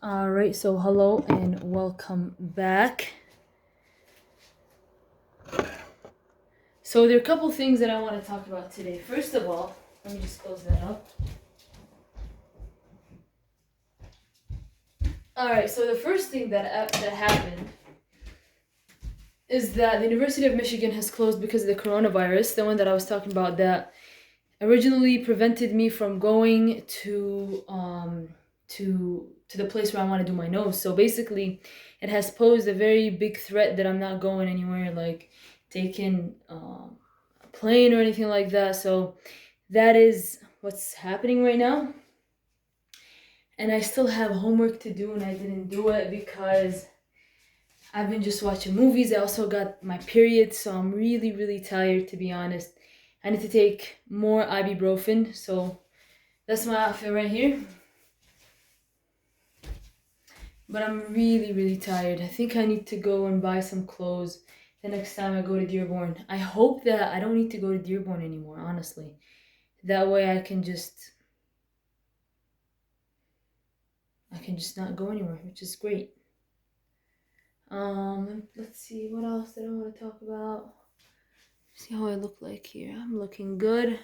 All right, so hello and welcome back. So there are a couple things that I want to talk about today. First of all, let me just close that up. All right, so the first thing that happened is that the University of Michigan has closed because of the coronavirus, the one that I was talking about that originally prevented me from going to the place where I want to do my nose. So basically, it has posed a very big threat that I'm not going anywhere, like taking a plane or anything like that. So that is what's happening right now. And I still have homework to do, and I didn't do it because I've been just watching movies. I also got my period, so I'm really, really tired, to be honest. I need to take more ibuprofen, so that's my outfit right here. But I'm really, really tired. I think I need to go and buy some clothes the next time I go to Dearborn. I hope that I don't need to go to Dearborn anymore, honestly. That way I can just not go anywhere, which is great. Let's see, what else did I want to talk about? See how I look like here. I'm looking good.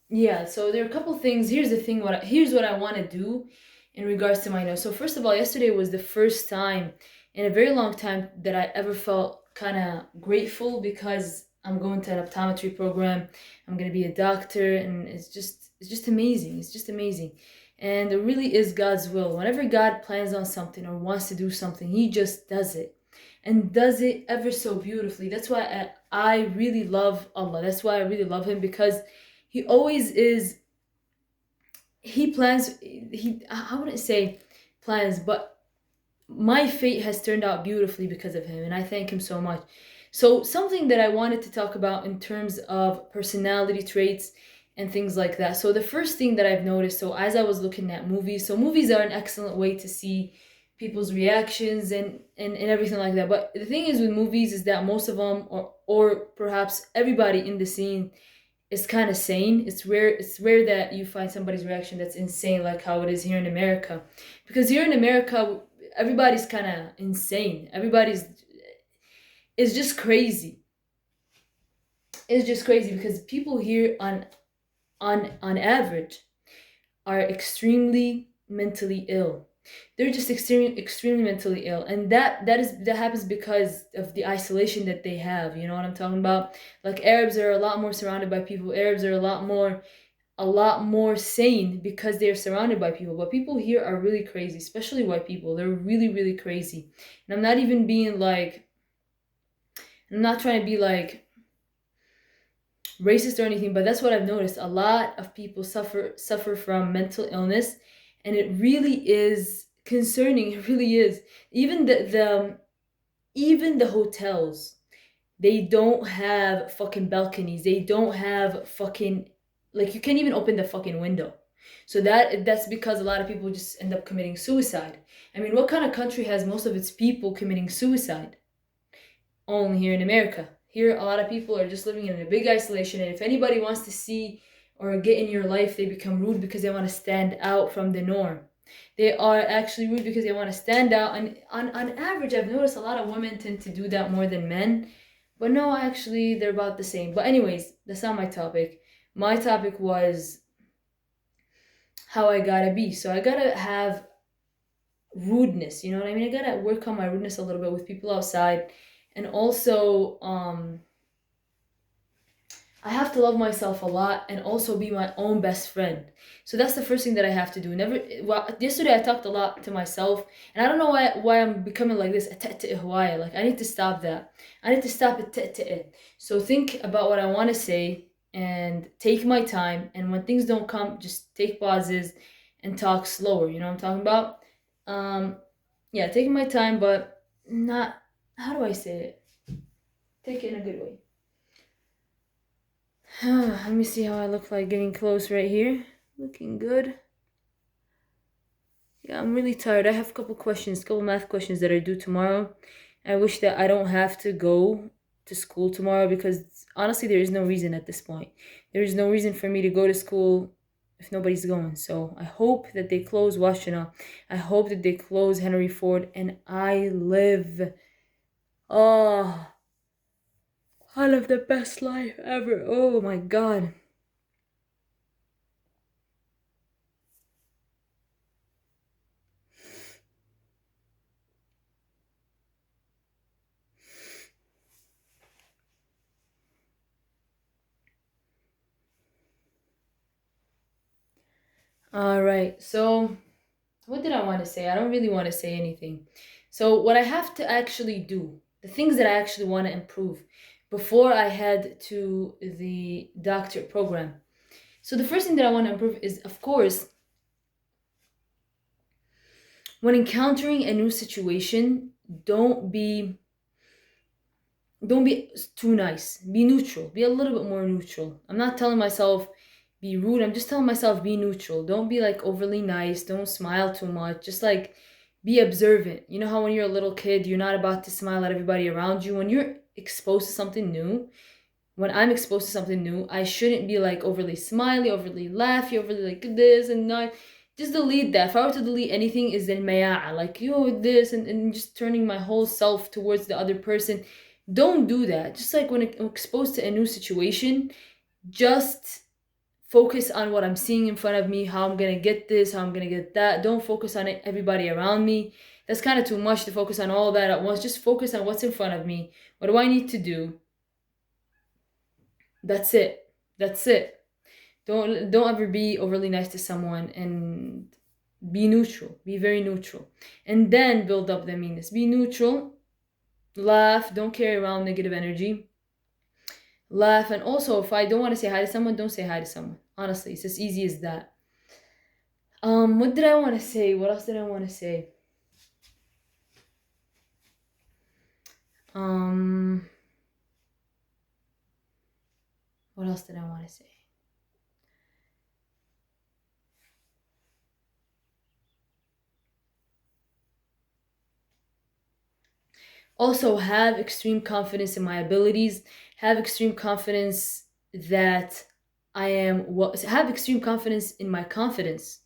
Yeah, so there are a couple things. Here's the thing, here's what I want to do in regards to my nose. So first of all, yesterday was the first time in a very long time that I ever felt kind of grateful because I'm going to an optometry program. I'm going to be a doctor, and it's just amazing. It's just amazing. And it really is God's will. Whenever God plans on something or wants to do something, he just does it and does it ever so beautifully. That's why I really love Allah. That's why I really love him, because he always is. He plans. I wouldn't say plans, but my fate has turned out beautifully because of him, and I thank him so much. So something that I wanted to talk about in terms of personality traits and things like that. So the first thing that I've noticed, so as I was looking at movies, so movies are an excellent way to see people's reactions and everything like that. But the thing is with movies is that most of them, or perhaps everybody in the scene, is kind of sane. It's rare that you find somebody's reaction that's insane, like how it is here in America. Because here in America, everybody's kind of insane. Everybody's it's just crazy. It's just crazy because people here on average are extremely mentally ill. They're just extremely mentally ill, and that happens because of the isolation that they have. You know what I'm talking about? Like Arabs are a lot more surrounded by people. Arabs are a lot more sane because they're surrounded by people. But people here are really crazy, especially white people. They're really, really crazy. And I'm not trying to be like racist or anything, but that's what I've noticed. A lot of people suffer from mental illness, and it really is concerning. It really is. Even the hotels, they don't have fucking balconies. They don't have fucking, like, you can't even open the fucking window. So that's because a lot of people just end up committing suicide. I mean, what kind of country has most of its people committing suicide? Only here in America. Here, a lot of people are just living in a big isolation, and if anybody wants to see or get in your life, they become rude because they want to stand out from the norm. They are actually rude because they want to stand out, and on average, I've noticed a lot of women tend to do that more than men. But no, actually, they're about the same. But anyways, that's not my topic. My topic was how I gotta be. So I gotta have rudeness. You know what I mean? I gotta work on my rudeness a little bit with people outside, and also I have to love myself a lot and also be my own best friend. So that's the first thing that I have to do. Never. Well, yesterday I talked a lot to myself, and I don't know why I'm becoming like this. Like, I need to stop that. I need to stop it. So think about what I want to say and take my time. And when things don't come, just take pauses and talk slower. You know what I'm talking about? Um, yeah, taking my time, but not. How do I say it? Take it in a good way. Let me see how I look like getting close right here. Looking good. Yeah, I'm really tired. I have a couple math questions that are due tomorrow. I wish that I don't have to go to school tomorrow because honestly, there is no reason at this point. There is no reason for me to go to school if nobody's going. So I hope that they close Washington. I hope that they close Henry Ford and I live. Oh, I live the best life ever. Oh my God. All right. So what did I want to say? I don't really want to say anything. So, what I have to actually do, the things that I actually want to improve before I head to the doctorate program. So, the first thing that I want to improve is, of course, when encountering a new situation, don't be don't be too nice. Be neutral. Be a little bit more neutral. I'm not telling myself be rude. I'm just telling myself be neutral. Don't be like overly nice. Don't smile too much. Just like be observant. You know how when you're a little kid, you're not about to smile at everybody around you. When you're exposed to something new, when I'm exposed to something new, I shouldn't be like overly smiley, overly laughy, overly like this and not. Just delete that. If I were to delete anything, is then maya'a, like yo this and just turning my whole self towards the other person. Don't do that. Just like when I'm exposed to a new situation, just focus on what I'm seeing in front of me, how I'm gonna get this, how I'm gonna get that. Don't focus on everybody around me. That's kind of too much to focus on all that at once. Just focus on what's in front of me. What do I need to do? That's it. That's it. Don't ever be overly nice to someone and be neutral. Be very neutral. And then build up the meanness. Be neutral. Laugh. Don't carry around negative energy. Laugh. And also, if I don't want to say hi to someone, don't say hi to someone. Honestly, it's as easy as that. What did I want to say? What else did I want to say? Um, what else did I want to say? Also, have extreme confidence in my abilities. Have extreme confidence that I am what. Have extreme confidence in my confidence.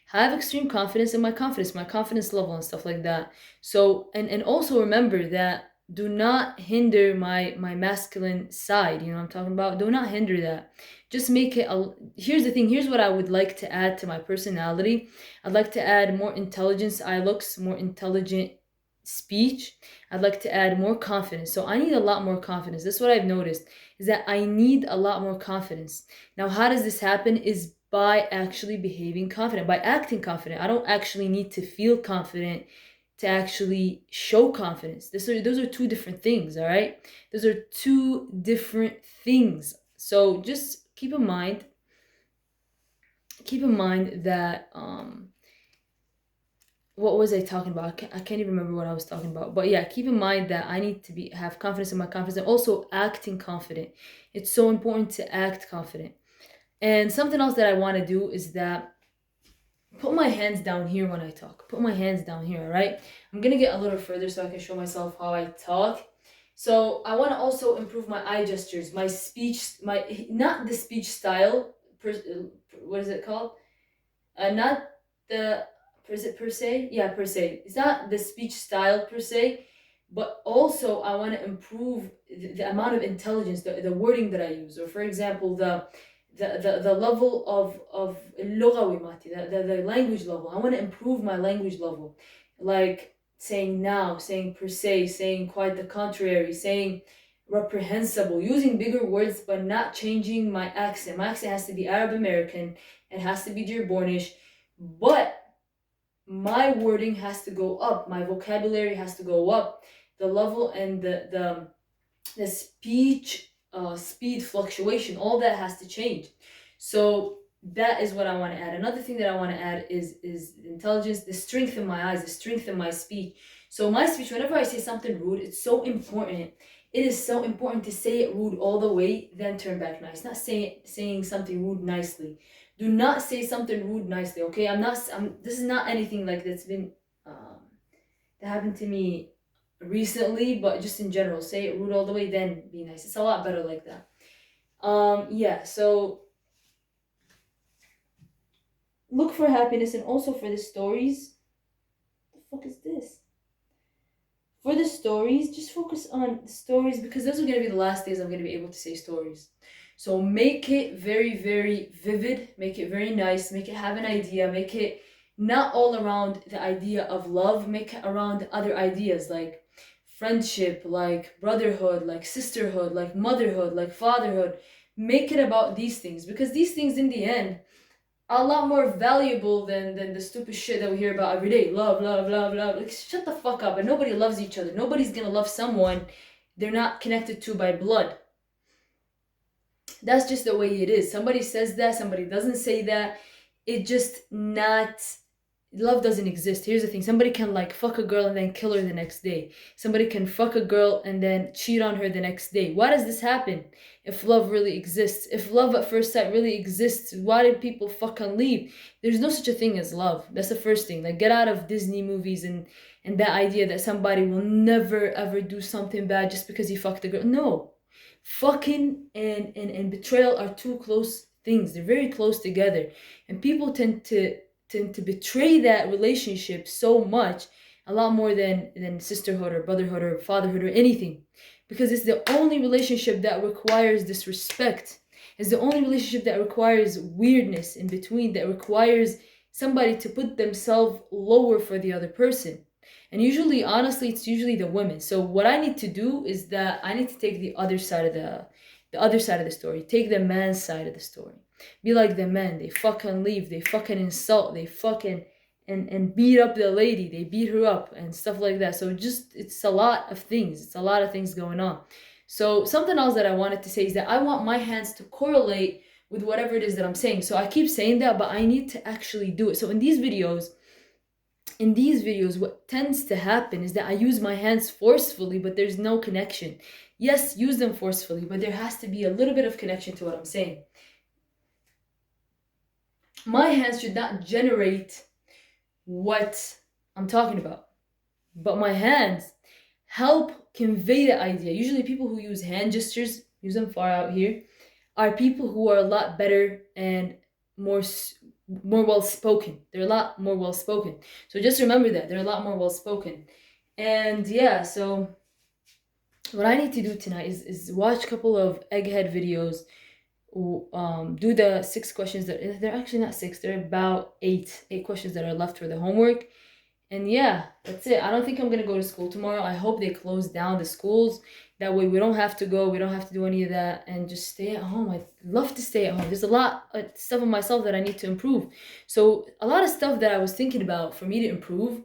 Have extreme confidence in my confidence level and stuff like that. So and also remember that do not hinder my masculine side. You know what I'm talking about? Do not hinder that. Just make it a here's the thing, here's what I would like to add to my personality. I'd like to add more intelligence, eye looks, more intelligent speech. I'd like to add more confidence. So I need a lot more confidence. This is what I've noticed is that I need a lot more confidence. Now, how does this happen? Is by actually behaving confident, by acting confident. I don't actually need to feel confident to actually show confidence. Those are two different things, all right? Those are two different things. So just keep in mind that what was I talking about? I can't even remember what I was talking about. But yeah, keep in mind that I need to have confidence in my confidence and also acting confident. It's so important to act confident. And something else that I want to do is that put my hands down here when I talk. Put my hands down here, all right? I'm going to get a little further so I can show myself how I talk. So I want to also improve my eye gestures, my speech, my not the speech style, what is it called? Not the is it per se? Yeah, per se. It's not the speech style per se, but also I want to improve the amount of intelligence, the wording that I use. Or for example, the level of اللغوي مالتي, the language level. I want to improve my language level, like saying now, saying per se, saying quite the contrary, saying reprehensible, using bigger words but not changing my accent. My accent has to be Arab American, it has to be Dearbornish, but my wording has to go up, my vocabulary has to go up, the level and the speech speed fluctuation, all that has to change. So that is what I want to add. Another thing that I want to add is intelligence, the strength in my eyes, the strength in my speech. So my speech, whenever I say something rude, it's so important. It is so important to say it rude all the way, then turn back nice. Not saying something rude nicely. Do not say something rude nicely, okay? This is not anything like that's been that happened to me recently, but just in general, say it rude all the way, then be nice. It's a lot better like that. Yeah, so look for happiness, and also for the stories. The fuck is this? For the stories, just focus on the stories because those are going to be the last days I'm going to be able to say stories. So make it very, very vivid, make it very nice, make it have an idea, make it not all around the idea of love, make it around other ideas like friendship, like brotherhood, like sisterhood, like motherhood, like fatherhood. Make it about these things because these things in the end a lot more valuable than the stupid shit that we hear about every day. Love, love, love, love. Like, shut the fuck up. And nobody loves each other. Nobody's gonna love someone they're not connected to by blood. That's just the way it is. Somebody says that, somebody doesn't say that. It just not. Love doesn't exist. Here's the thing, somebody can like fuck a girl and then kill her the next day. Somebody can fuck a girl and then cheat on her the next day. Why does this happen? If love really exists, if love at first sight really exists, why did people fucking leave? There's no such a thing as love. That's the first thing. Like, get out of Disney movies and that idea that somebody will never ever do something bad just because he fucked a girl. No. Fucking and betrayal are two close things. They're very close together. And people tend to betray that relationship so much, a lot more than sisterhood or brotherhood or fatherhood or anything, because it's the only relationship that requires disrespect. It's the only relationship that requires weirdness in between, that requires somebody to put themselves lower for the other person. And usually, honestly, it's usually the women. So what I need to do is that I need to take the other side of the other side of the story, take the man's side of the story, be like the men. They fucking leave, they fucking insult, they fucking and beat up the lady, they beat her up and stuff like that. So just, it's a lot of things, it's a lot of things going on. So something else that I wanted to say is that I want my hands to correlate with whatever it is that I'm saying. So I keep saying that, but I need to actually do it. So in these videos, what tends to happen is that I use my hands forcefully, but there's no connection. Yes, use them forcefully, but there has to be a little bit of connection to what I'm saying. My hands should not generate what I'm talking about, but my hands help convey the idea. Usually, people who use hand gestures, use them far out here, are people who are a lot better and more more well spoken. They're a lot more well spoken. So just remember that they're a lot more well spoken. And yeah, so what I need to do tonight is watch a couple of egghead videos. Do the 6 questions that they're actually not six. They're about eight questions that are left for the homework. And yeah, that's it. I don't think I'm gonna go to school tomorrow. I hope they close down the schools. That way we don't have to go, we don't have to do any of that, and just stay at home. I love to stay at home. There's a lot of stuff in myself that I need to improve. So a lot of stuff that I was thinking about for me to improve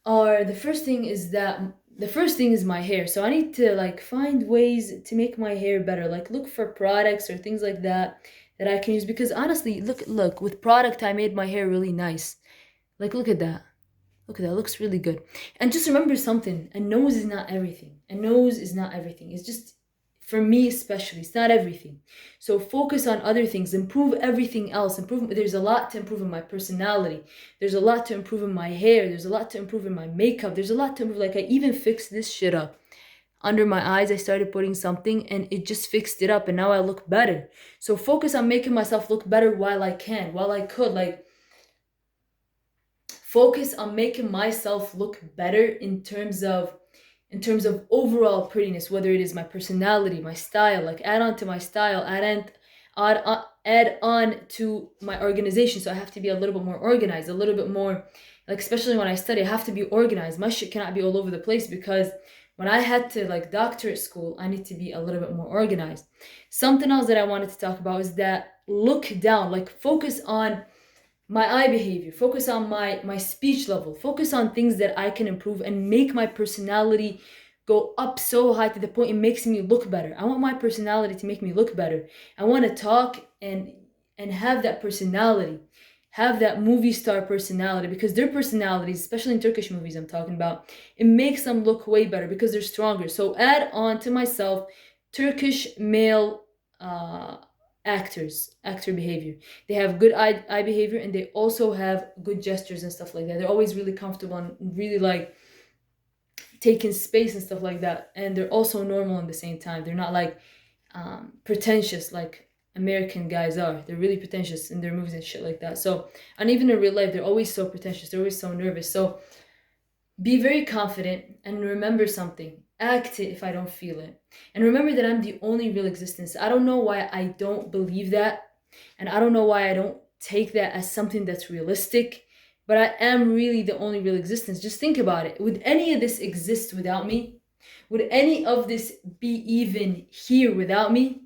are the first thing is my hair. So I need to like find ways to make my hair better. Like look for products or things like that that I can use, because honestly, look, with product I made my hair really nice. Like look at that. Look at that, it looks really good. And just remember something, a nose is not everything. A nose is not everything. It's just, for me especially, it's not everything. So focus on other things, improve everything else. There's a lot to improve in my personality. There's a lot to improve in my hair. There's a lot to improve in my makeup. There's a lot to improve. Like, I even fixed this shit up. Under my eyes, I started putting something and it just fixed it up and now I look better. So focus on making myself look better while I can, while I could. Like, focus on making myself look better in terms of overall prettiness, whether it is my personality, my style. Like, add on to my style, add on to my organization. So I have to be a little bit more organized, a little bit more, like, especially when I study, I have to be organized. My shit cannot be all over the place, because when I had to like doctorate school, I need to be a little bit more organized. Something else that I wanted to talk about is that look down, like focus on my eye behavior, focus on my speech level, focus on things that I can improve and make my personality go up so high to the point it makes me look better. I want my personality to make me look better. I want to talk and have that personality, have that movie star personality, because their personalities, especially in Turkish movies I'm talking about, it makes them look way better because they're stronger. So add on to myself Turkish male actor behavior. They have good eye behavior, and they also have good gestures and stuff like that. They're always really comfortable and really like taking space and stuff like that. And they're also normal at the same time. They're not like pretentious like American guys are. They're really pretentious in their movies and shit like that. So, and even in real life, they're always so pretentious. They're always so nervous. So be very confident and remember something. Act it if I don't feel it. And remember that I'm the only real existence. I don't know why I don't believe that. And I don't know why I don't take that as something that's realistic. But I am really the only real existence. Just think about it. Would any of this exist without me? Would any of this be even here without me?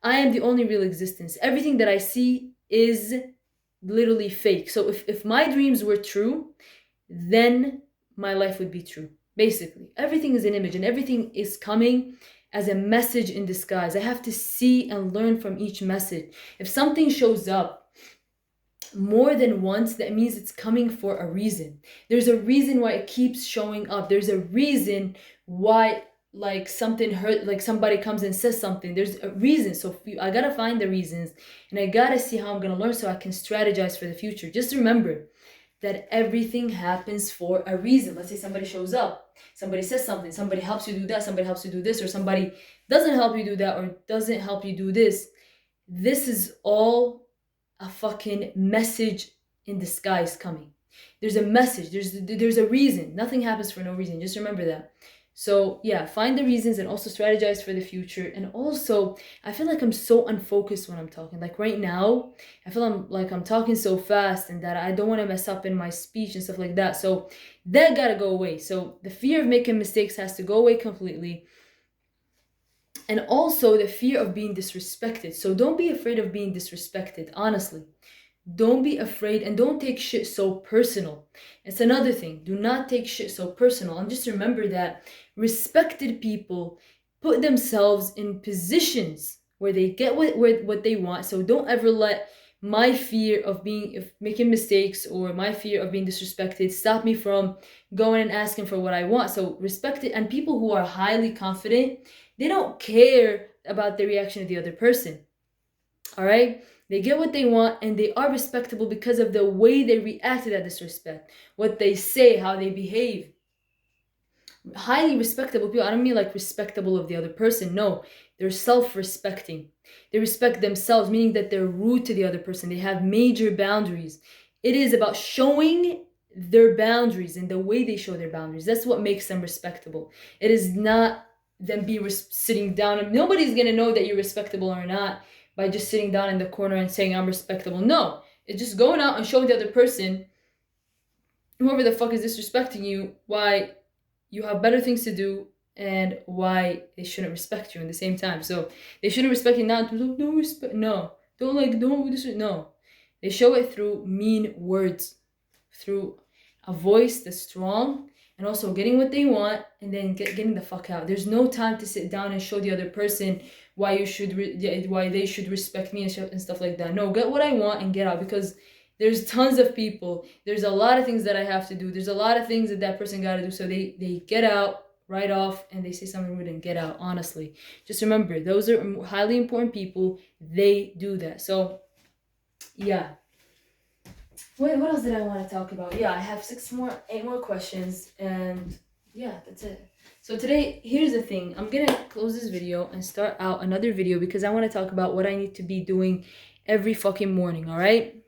I am the only real existence. Everything that I see is literally fake. So if my dreams were true, then my life would be true. Basically, everything is an image and everything is coming as a message in disguise. I have to see and learn from each message. If something shows up more than once, that means it's coming for a reason. There's a reason why it keeps showing up. There's a reason why like something hurt, like somebody comes and says something. There's a reason. So I gotta find the reasons and I gotta see how I'm gonna learn so I can strategize for the future. Just remember that everything happens for a reason. Let's say somebody shows up, somebody says something, somebody helps you do that, somebody helps you do this, or somebody doesn't help you do that or doesn't help you do this. This is all a fucking message in disguise coming. There's a message, there's a reason. Nothing happens for no reason. Just remember that. So yeah, find the reasons and also strategize for the future. And also, I feel like I'm so unfocused when I'm talking. Like right now, I feel I'm talking so fast and that I don't want to mess up in my speech and stuff like that. So that gotta go away. So the fear of making mistakes has to go away completely. And also the fear of being disrespected. So don't be afraid of being disrespected, honestly. Don't be afraid and don't take shit so personal. It's another thing. Do not take shit so personal. And just remember that respected people put themselves in positions where they get what they want. So don't ever let my fear of making mistakes or my fear of being disrespected stop me from going and asking for what I want. So respect it. And people who are highly confident, they don't care about the reaction of the other person. All right? They get what they want and they are respectable because of the way they react to that disrespect, what they say, how they behave. Highly respectable people, I don't mean like respectable of the other person. No, they're self-respecting. They respect themselves, meaning that they're rude to the other person. They have major boundaries. It is about showing their boundaries and the way they show their boundaries. That's what makes them respectable. It is not them sitting down and nobody's going to know that you're respectable or not by just sitting down in the corner and saying I'm respectable. No, it's just going out and showing the other person, whoever the fuck is disrespecting you, why you have better things to do and why they shouldn't respect you in the same time. So they shouldn't respect you now. Don't respect. No, don't disrespect. No, they show it through mean words, through a voice that's strong, and also getting what they want and then getting the fuck out. There's no time to sit down and show the other person why they should respect me and stuff like that. No, get what I want and get out, because there's tons of people. There's a lot of things that I have to do. There's a lot of things that person got to do. So they get out right off and they say something rude and get out, honestly. Just remember, those are highly important people. They do that. So, yeah. What else did I want to talk about? Yeah, I have 8 more questions. And yeah, that's it. So today, here's the thing. I'm going to close this video and start out another video because I want to talk about what I need to be doing every fucking morning, all right?